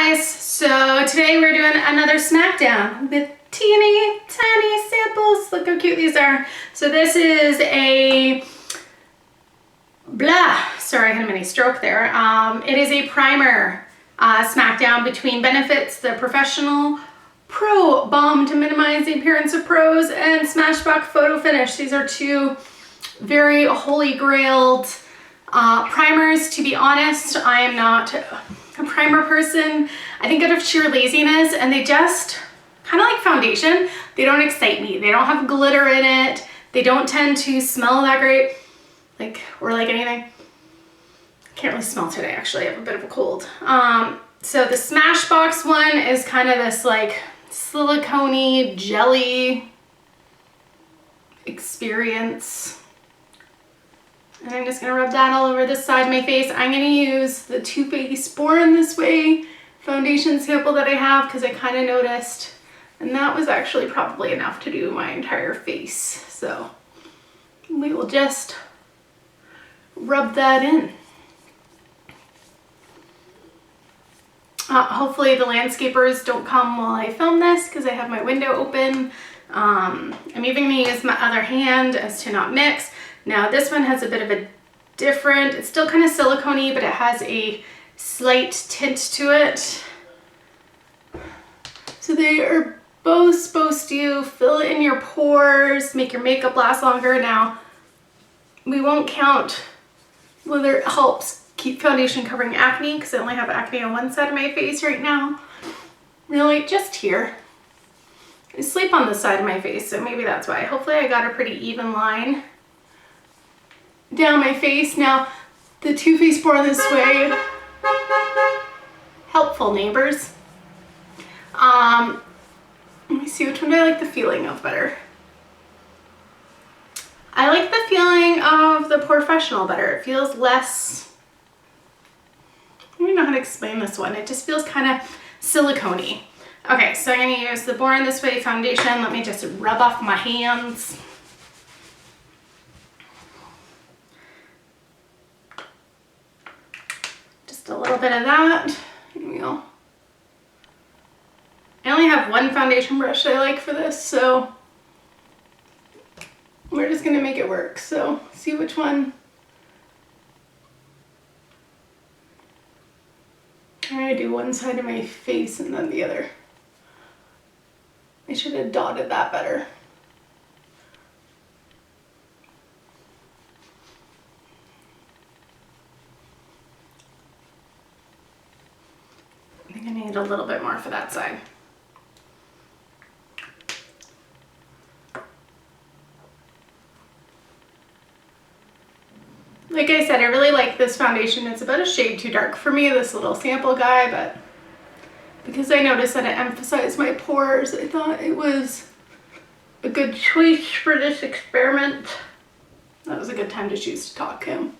guys, so today we're doing another Smackdown with teeny tiny samples. Look how cute these are. So this is a sorry, I had a mini stroke there. It is a primer Smackdown between Bennifit's the POREfessional Pro Balm to minimize the appearance of pores and Smashbox Photo Finish. These are two very holy grailed primers. To be honest, I am not a primer person. I think out of sheer laziness, and they just kind of like foundation. They don't excite me. They don't have glitter in it. They don't tend to smell that great, or like anything. I can't really smell today, actually. I have a bit of a cold. So the Smashbox one is kind of this like silicone-y jelly experience. And I'm just gonna rub that all over this side of my face. I'm gonna use the Too Faced Born This Way foundation sample that I have because I kind of noticed, and that was actually probably enough to do my entire face. So we will just rub that in. Hopefully the landscapers don't come while I film this because I have my window open. I'm even gonna use my other hand as to not mix. Now this one has a bit of a different, it's still kind of silicone-y, but it has a slight tint to it. So they are both supposed to fill in your pores, make your makeup last longer. Now, we won't count whether it helps keep foundation covering acne, because I only have acne on one side of my face right now. Really, just here. I sleep on this side of my face, so maybe that's why. Hopefully I got a pretty even line down my face. Now, the Too Faced Born This Way, helpful neighbors. Let me see, which one do I like the feeling of better? I like the feeling of the POREfessional better. It feels less, I don't even know how to explain this one. It just feels kind of silicone-y. Okay, so I'm gonna use the Born This Way foundation. Let me just rub off my hands. Just a little bit of that. Here we go. I only have one foundation brush I like for this, so we're just gonna make it work. So see which one. I'm gonna do one side of my face and then the other. I should have dotted that better. I think I need a little bit more for that side. Like I said, I really like this foundation. It's about a shade too dark for me, this little sample guy, but because I noticed that it emphasized my pores, I thought it was a good choice for this experiment. That was a good time to choose to talk, Kim.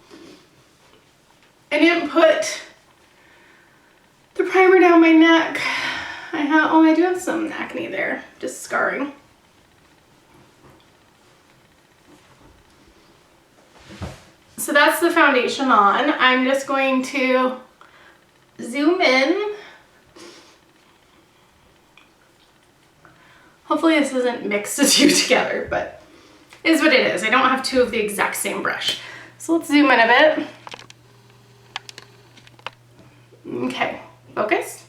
I didn't put the primer down my neck. I do have some acne there, just scarring. So that's the foundation on. I'm just going to zoom in. Hopefully this isn't mixed the two together, but it is what it is. I don't have two of the exact same brush. So let's zoom in a bit. Okay, focus.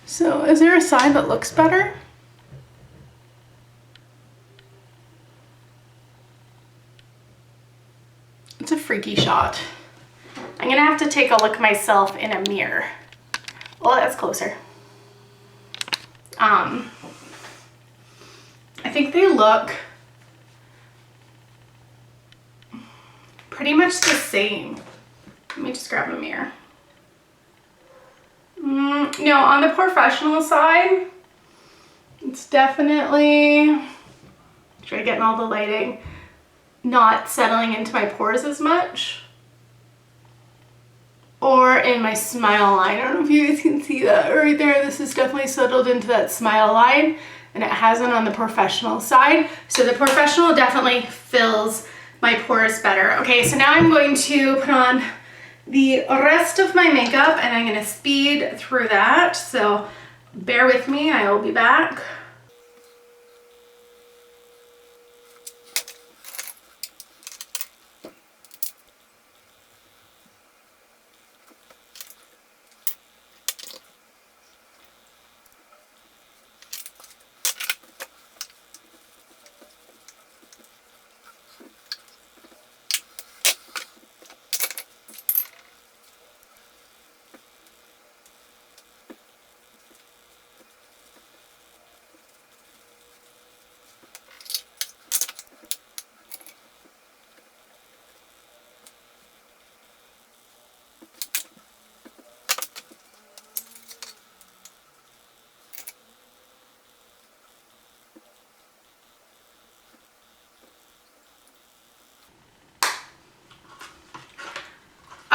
So is there a side that looks better? It's a freaky shot. I'm gonna have to take a look myself in a mirror. Oh, that's closer. I think they look pretty much the same. Let me just grab a mirror. No, on the POREfessional side, it's definitely, try getting all the lighting, not settling into my pores as much. Or in my smile line. I don't know if you guys can see that right there. This is definitely settled into that smile line, and it hasn't on the POREfessional side. So the POREfessional definitely fills my pores better. Okay, so now I'm going to put on the rest of my makeup, and I'm gonna speed through that. So bear with me, I will be back.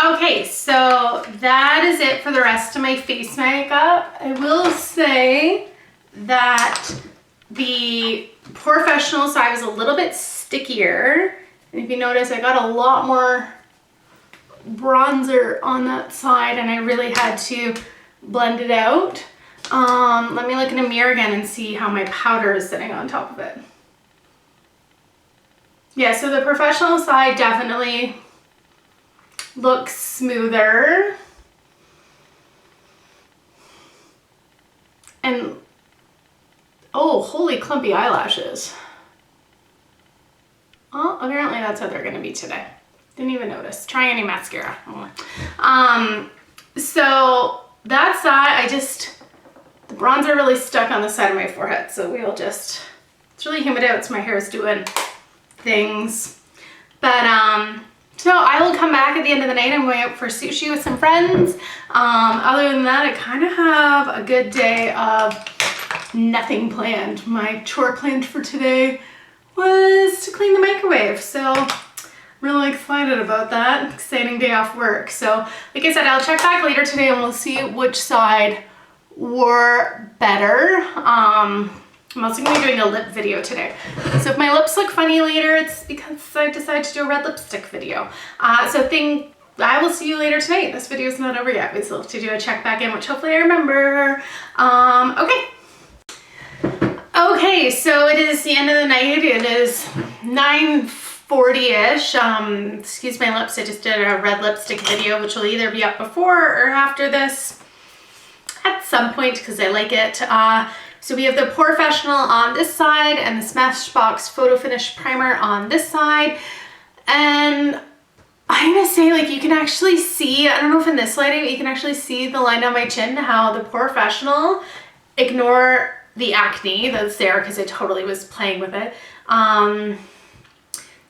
Okay, so that is it for the rest of my face makeup. I will say that the POREfessional side was a little bit stickier. And if you notice, I got a lot more bronzer on that side and I really had to blend it out. Let me look in a mirror again and see how my powder is sitting on top of it. Yeah, so the POREfessional side definitely looks smoother. And oh, holy clumpy eyelashes. Oh, apparently that's how they're gonna be today. Didn't even notice. Try any mascara. So that's that. The bronzer really stuck on the side of my forehead, so we'll just, it's really humid out, so my hair is doing things. But so I will come back at the end of the night. I'm going out for sushi with some friends. Other than that, I kind of have a good day of nothing planned. My chore planned for today was to clean the microwave. So I'm really excited about that. Exciting day off work. So like I said, I'll check back later today and we'll see which side were better. I'm also going to be doing a lip video today. So if my lips look funny later, it's because I decided to do a red lipstick video. I will see you later tonight. This video is not over yet. We still have to do a check back in, which hopefully I remember. Okay, so it is the end of the night. It is 9:40-ish. Excuse my lips. I just did a red lipstick video, which will either be up before or after this at some point because I like it. So we have the POREfessional on this side and the Smashbox Photo Finish Primer on this side. And I'm gonna say, like, you can actually see, I don't know if in this lighting, you can actually see the line down my chin, how the POREfessional, ignore the acne that's there because I totally was playing with it. The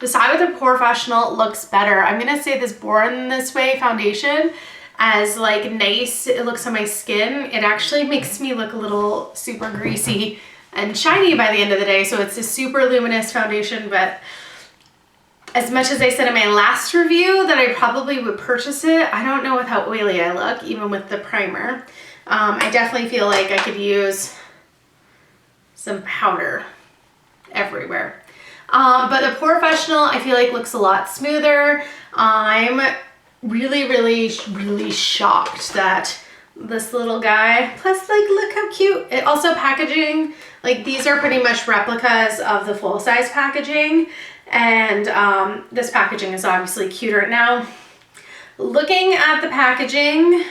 side with the POREfessional looks better. I'm gonna say this Born This Way foundation, as like nice it looks on my skin, it actually makes me look a little super greasy and shiny by the end of the day. So it's a super luminous foundation, but as much as I said in my last review that I probably would purchase it, I don't know with how oily I look, even with the primer. I definitely feel like I could use some powder everywhere. But the POREfessional I feel like looks a lot smoother. I'm really shocked that this little guy, plus like look how cute. It also packaging, like these are pretty much replicas of the full size packaging, and this packaging is obviously cuter. Now looking at the packaging,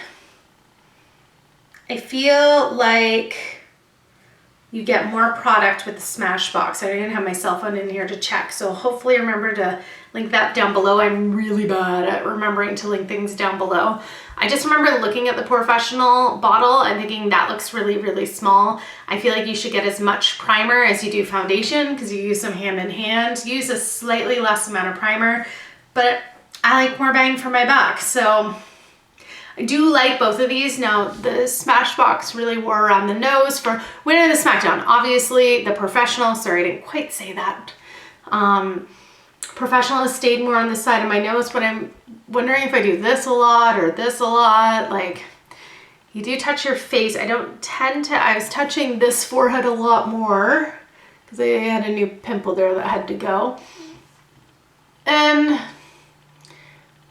I feel like you get more product with the Smashbox. I didn't have my cell phone in here to check, so hopefully remember to link that down below. I'm really bad at remembering to link things down below. I just remember looking at the POREfessional bottle and thinking that looks really small. I feel like you should get as much primer as you do foundation because you use them hand in hand. Use a slightly less amount of primer, but I like more bang for my buck. So I do like both of these. Now the Smashbox really wore around the nose for winning the Smackdown. Obviously the POREfessional, sorry I didn't quite say that. POREfessional has stayed more on the side of my nose, but I'm wondering if I do this a lot or this a lot. Like, you do touch your face. I was touching this forehead a lot more because I had a new pimple there that had to go. And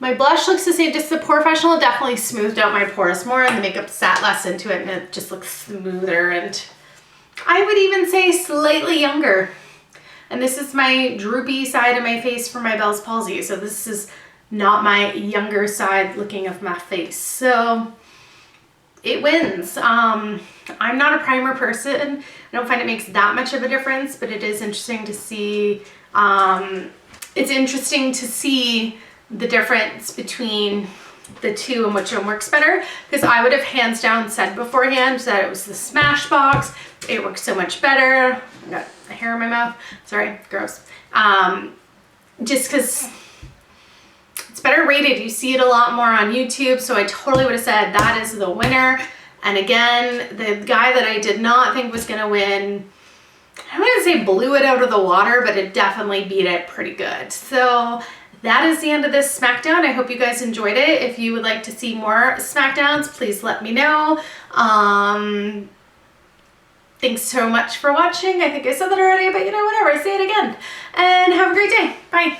My blush looks the same, just the POREfessional definitely smoothed out my pores more and the makeup sat less into it and it just looks smoother and I would even say slightly younger. And this is my droopy side of my face for my Bell's palsy. So this is not my younger side looking of my face. So it wins. I'm not a primer person. I don't find it makes that much of a difference, but it is interesting to see. It's interesting to see the difference between the two and which one works better, because I would have hands down said beforehand that it was the Smashbox. It works so much better. I got a hair in my mouth. Sorry, gross. Just because it's better rated. You see it a lot more on YouTube, so I totally would have said that is the winner. And again, the guy that I did not think was gonna win, I wouldn't say blew it out of the water, but it definitely beat it pretty good. So that is the end of this Smackdown. I hope you guys enjoyed it. If you would like to see more Smackdowns, please let me know. Thanks so much for watching. I think I said that already, but you know, whatever, I say it again. And have a great day. Bye.